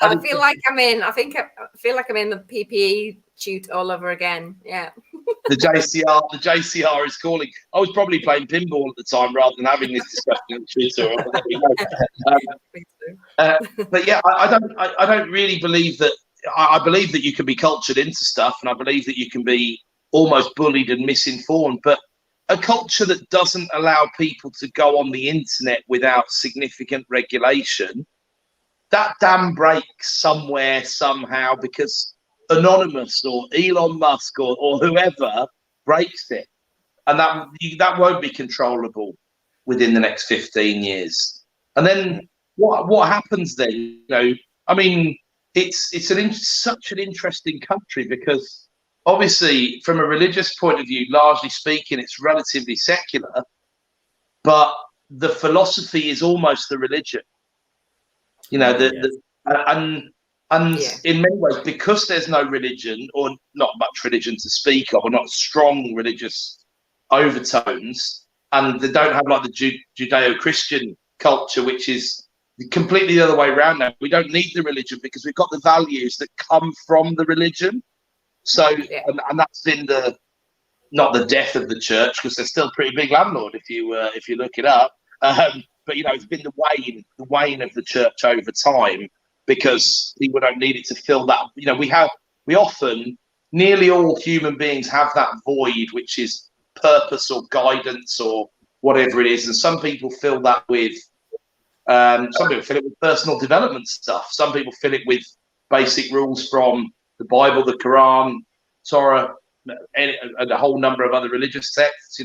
I feel like I'm in. I feel like I'm in the PPE shoot all over again. Yeah.
The JCR is calling. I was probably playing pinball at the time rather than having this discussion on Twitter. But yeah, I don't really believe that. I believe that you can be cultured into stuff, and I believe that you can be almost bullied and misinformed. But a culture that doesn't allow people to go on the internet without significant regulation, that dam breaks somewhere, somehow, because Anonymous or Elon Musk or whoever breaks it. And that won't be controllable within the next 15 years. And then what happens then? It's such an interesting country, because obviously from a religious point of view, largely speaking, it's relatively secular, but the philosophy is almost the religion. And in many ways, because there's no religion, or not much religion to speak of, or not strong religious overtones, and they don't have like the Judeo-Christian culture, which is completely the other way around now. We don't need the religion because we've got the values that come from the religion. So, and that's been not the death of the church, because they're still a pretty big landlord if you look it up. But it's been the wane of the church over time, because people don't need it to fill that. We often, nearly all human beings have that void, which is purpose or guidance or whatever it is, and some people fill that with. Some people fill it with personal development stuff. Some people fill it with basic rules from the Bible, the Quran, Torah, and a whole number of other religious texts.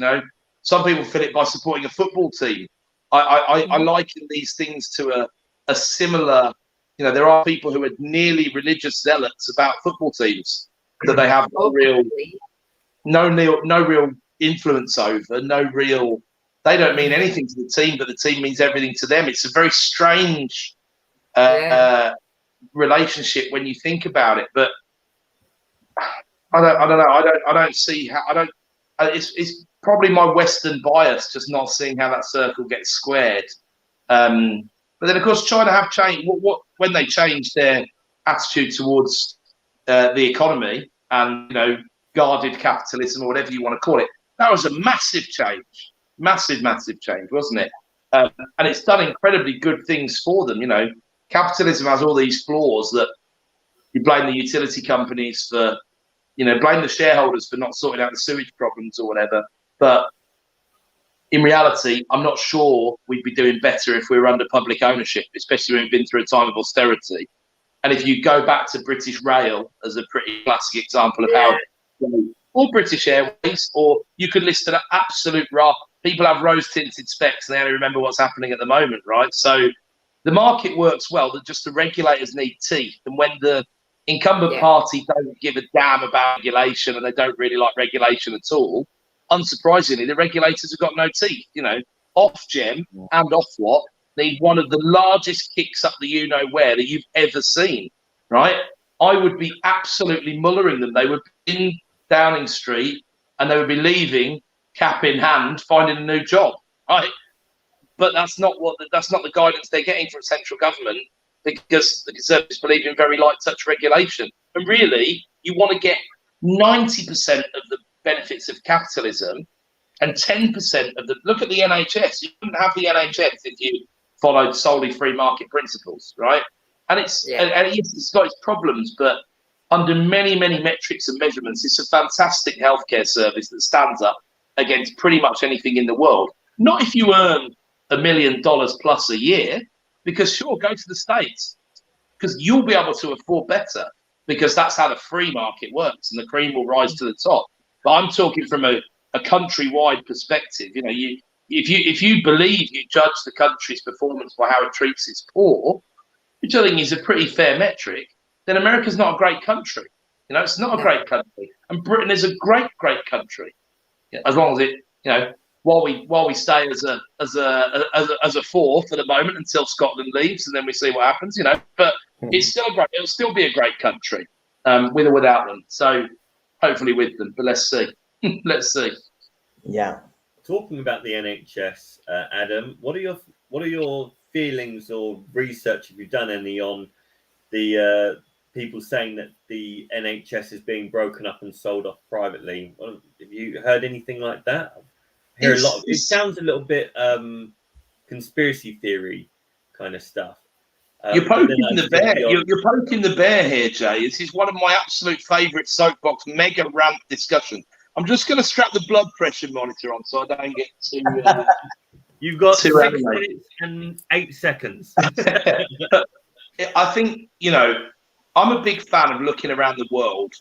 Some people fill it by supporting a football team. I liken these things to a similar. There are people who are nearly religious zealots about football teams that they have no real influence over, They don't mean anything to the team, but the team means everything to them. It's a very strange relationship when you think about it. But I don't know. I don't see how. It's probably my Western bias, just not seeing how that circle gets squared. But then, of course, China have changed. When they changed their attitude towards the economy and guarded capitalism or whatever you want to call it, that was a massive change. Massive change, wasn't it? And it's done incredibly good things for them. Capitalism has all these flaws that you blame the utility companies for, blame the shareholders for not sorting out the sewage problems or whatever. But in reality, I'm not sure we'd be doing better if we were under public ownership, especially when we've been through a time of austerity. And if you go back to British Rail as a pretty classic example of how, or British Airways, or you could list an absolute raft. People have rose-tinted specs and they only remember what's happening at the moment, right? So the market works well, that just the regulators need teeth. And when the incumbent party don't give a damn about regulation and they don't really like regulation at all, unsurprisingly, the regulators have got no teeth. Ofgem and Ofwat need one of the largest kicks up the you-know-where that you've ever seen, right? I would be absolutely mullering them. They would be in Downing Street and they would be leaving cap in hand, finding a new job, right? But that's not the guidance they're getting from central government, because the Conservatives believe in very light touch regulation. And really, you want to get 90% of the benefits of capitalism and 10% of the. Look at the NHS. You wouldn't have the NHS if you followed solely free market principles, right? And it's got its problems, but under many metrics and measurements, it's a fantastic healthcare service that stands up against pretty much anything in the world. Not if you earn $1 million plus a year, because sure, go to the States, because you'll be able to afford better, because that's how the free market works and the cream will rise to the top. But I'm talking from a countrywide perspective. If you believe you judge the country's performance by how it treats its poor, which I think is a pretty fair metric, then America's not a great country. It's not a great country, and Britain is a great country. As long as it, while we stay as a fourth at the moment until Scotland leaves, and then we see what happens, But it's still great. It'll still be a great country, with or without them. So hopefully with them, but let's see. Let's see.
Yeah.
Talking about the NHS, Adam, what are your feelings or research? Have you done any on the people saying that the NHS is being broken up and sold off privately? Have you heard anything like that? I hear a lot. It sounds a little bit conspiracy theory kind of stuff.
You're poking the bear. You're poking the bear here, Jay. This is one of my absolute favourite soapbox mega rant discussions. I'm just going to strap the blood pressure monitor on so I don't get too.
You've got 6 minutes and 8 seconds.
I think I'm a big fan of looking around the world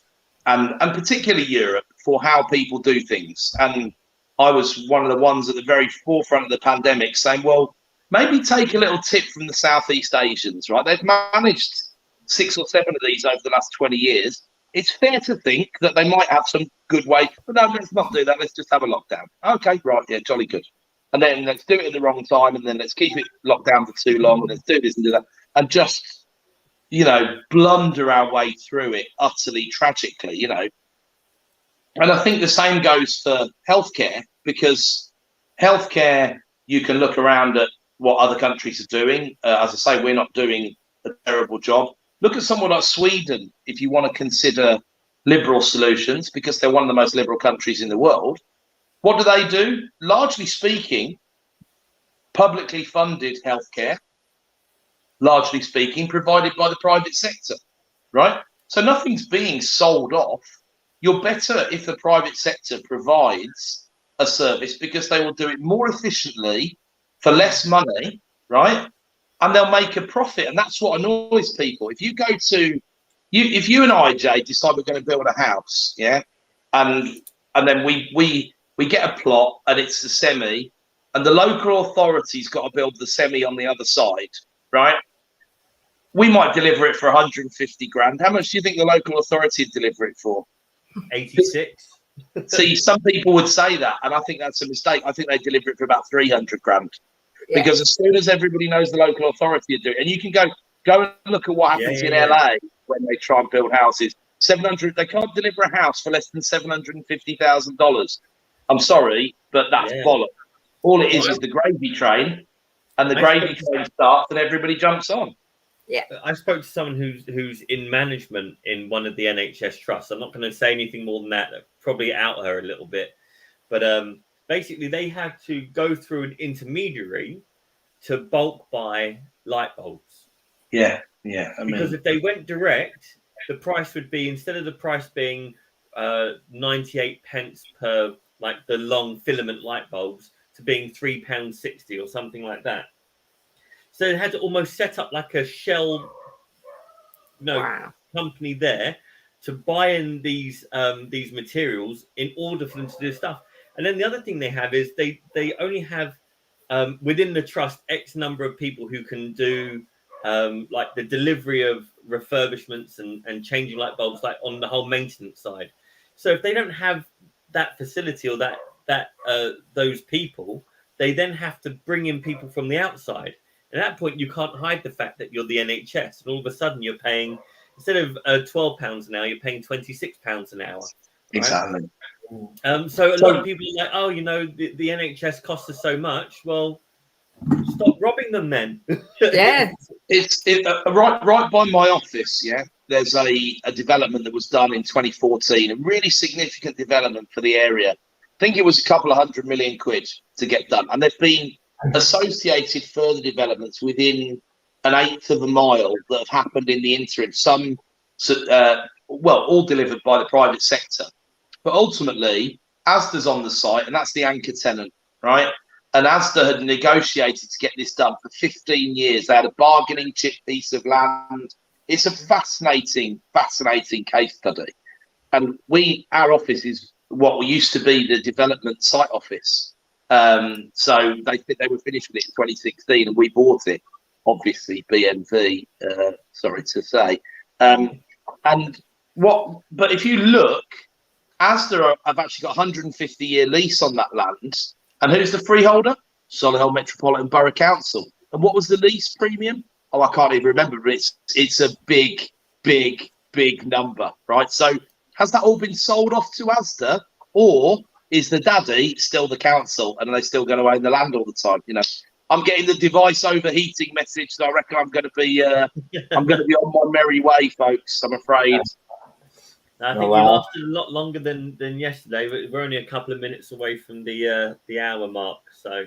and particularly Europe for how people do things. And I was one of the ones at the very forefront of the pandemic saying, well, maybe take a little tip from the Southeast Asians, right? They've managed 6 or 7 of these over the last 20 years. It's fair to think that they might have some good way, but no, let's not do that. Let's just have a lockdown. Okay, right, yeah, jolly good. And then let's do it at the wrong time, and then let's keep it locked down for too long, and let's do this and do that. And just blunder our way through it utterly tragically, And I think the same goes for healthcare, because healthcare, you can look around at what other countries are doing. As I say, we're not doing a terrible job. Look at someone like Sweden, if you want to consider liberal solutions, because they're one of the most liberal countries in the world. What do? Largely speaking, publicly funded healthcare, largely speaking, provided by the private sector, right? So nothing's being sold off. You're better if the private sector provides a service because they will do it more efficiently for less money, right? And they'll make a profit. And that's what annoys people. If you go to, if you and I, Jay, decide we're going to build a house, yeah, and then we get a plot and it's the semi, and the local authority's got to build the semi on the other side, right? We might deliver it for 150 grand. How much do you think the local authority would deliver it for?
86.
See, some people would say that, and I think that's a mistake. I think they deliver it for about 300 grand. Yeah. Because as soon as everybody knows the local authority are doing it, and you can go and look at what happens in LA when they try and build houses. 700, they can't deliver a house for less than $750,000. I'm sorry, but that's bollocks. All it is the gravy train, and the gravy train starts, and everybody jumps on.
Yeah,
I spoke to someone who's in management in one of the NHS trusts. I'm not going to say anything more than that. Probably out her a little bit, but basically they had to go through an intermediary to bulk buy light bulbs.
Yeah.
Because if they went direct, the price would be, instead of the price being 98 pence per, like the long filament light bulbs, to being £3.60 or something like that. So they had to almost set up like a shell company there to buy in these materials in order for them to do stuff. And then the other thing they have is they only have within the trust X number of people who can do like the delivery of refurbishments and changing light bulbs, like on the whole maintenance side. So if they don't have that facility or that those people, they then have to bring in people from the outside. And at that point, you can't hide the fact that you're the NHS, and all of a sudden you're paying, instead of £12 an hour, you're paying £26 an hour. Right?
Exactly.
So a lot of people are like, oh, the NHS costs us so much. Well, stop robbing them then.
Yeah.
It's right by my office. Yeah, there's a development that was done in 2014, a really significant development for the area. I think it was a couple of £100 million to get done, and there've been associated further developments within an eighth of a mile that have happened in the interim. Some, all delivered by the private sector. But ultimately, Asda's on the site, and that's the anchor tenant, right? And Asda had negotiated to get this done for 15 years. They had a bargaining chip piece of land. It's a fascinating case study. And our office is what used to be the development site office. So they were finished with it in 2016, and we bought it, obviously BMV, sorry to say. But if you look, Asda have actually got a 150-year lease on that land. And who's the freeholder? Solihull Metropolitan Borough Council. And what was the lease premium? Oh, I can't even remember, but it's a big number, right? So has that all been sold off to Asda, or is the daddy still the council and are they still going to own the land all the time? I'm getting the device overheating message, so I reckon I'm going to be on my merry way, folks. I'm afraid.
I think we lasted a lot longer than yesterday. We're only a couple of minutes away from the hour mark. So,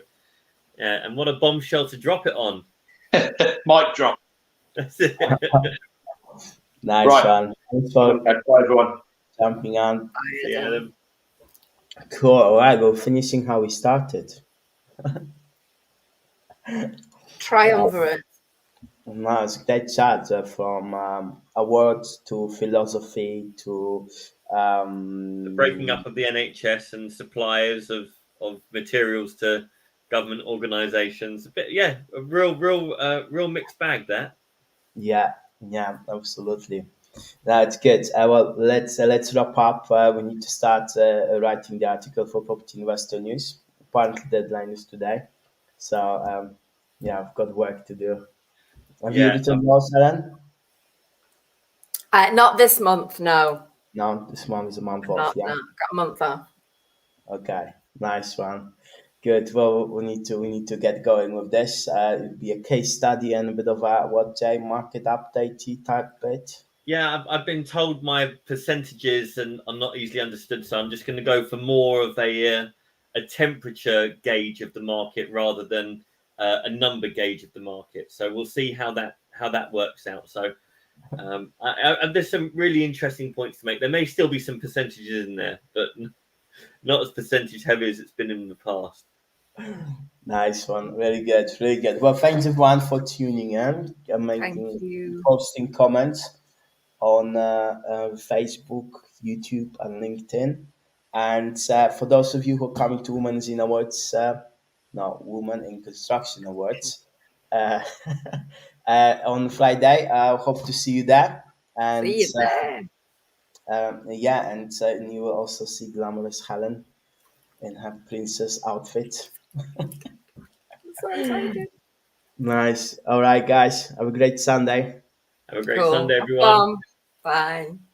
and what a bombshell to drop it on.
Mic drop.
That's it.
Nice one. Thanks for
bye, everyone.
Jumping on.
Yeah.
Cool. All right, we're finishing how we started.
Triumvirate.
No, it's a great chat from awards to philosophy to
the breaking up of the NHS and suppliers of materials to government organisations. But a real mixed bag there.
Yeah, absolutely. That's good. Well, let's wrap up. We need to start writing the article for Property Investor News. Apparently, deadline is today, so I've got work to do. Have you written yours, Helen?
Not this month, no.
No, this month is a month off.
Got a month off.
Okay, nice one. Good. Good. Well, we need to get going with this. It'll be a case study and a bit of a market update type bit.
Yeah, I've been told my percentages and are not easily understood, so I'm just going to go for more of a temperature gauge of the market rather than a number gauge of the market. So we'll see how that works out. So there's some really interesting points to make. There may still be some percentages in there, but not as percentage heavy as it's been in the past.
Nice one. Really good. Really good. Well, thanks everyone for tuning in and posting comments on Facebook, YouTube, and LinkedIn. And for those of you who are coming to Women's in Awards, Women in Construction Awards, on Friday, I hope to see you there. And
see you there.
And you will also see glamorous Helen in her princess outfit.
So excited.
Nice. All right, guys. Have a great Sunday.
Have a great Sunday, everyone.
Bye.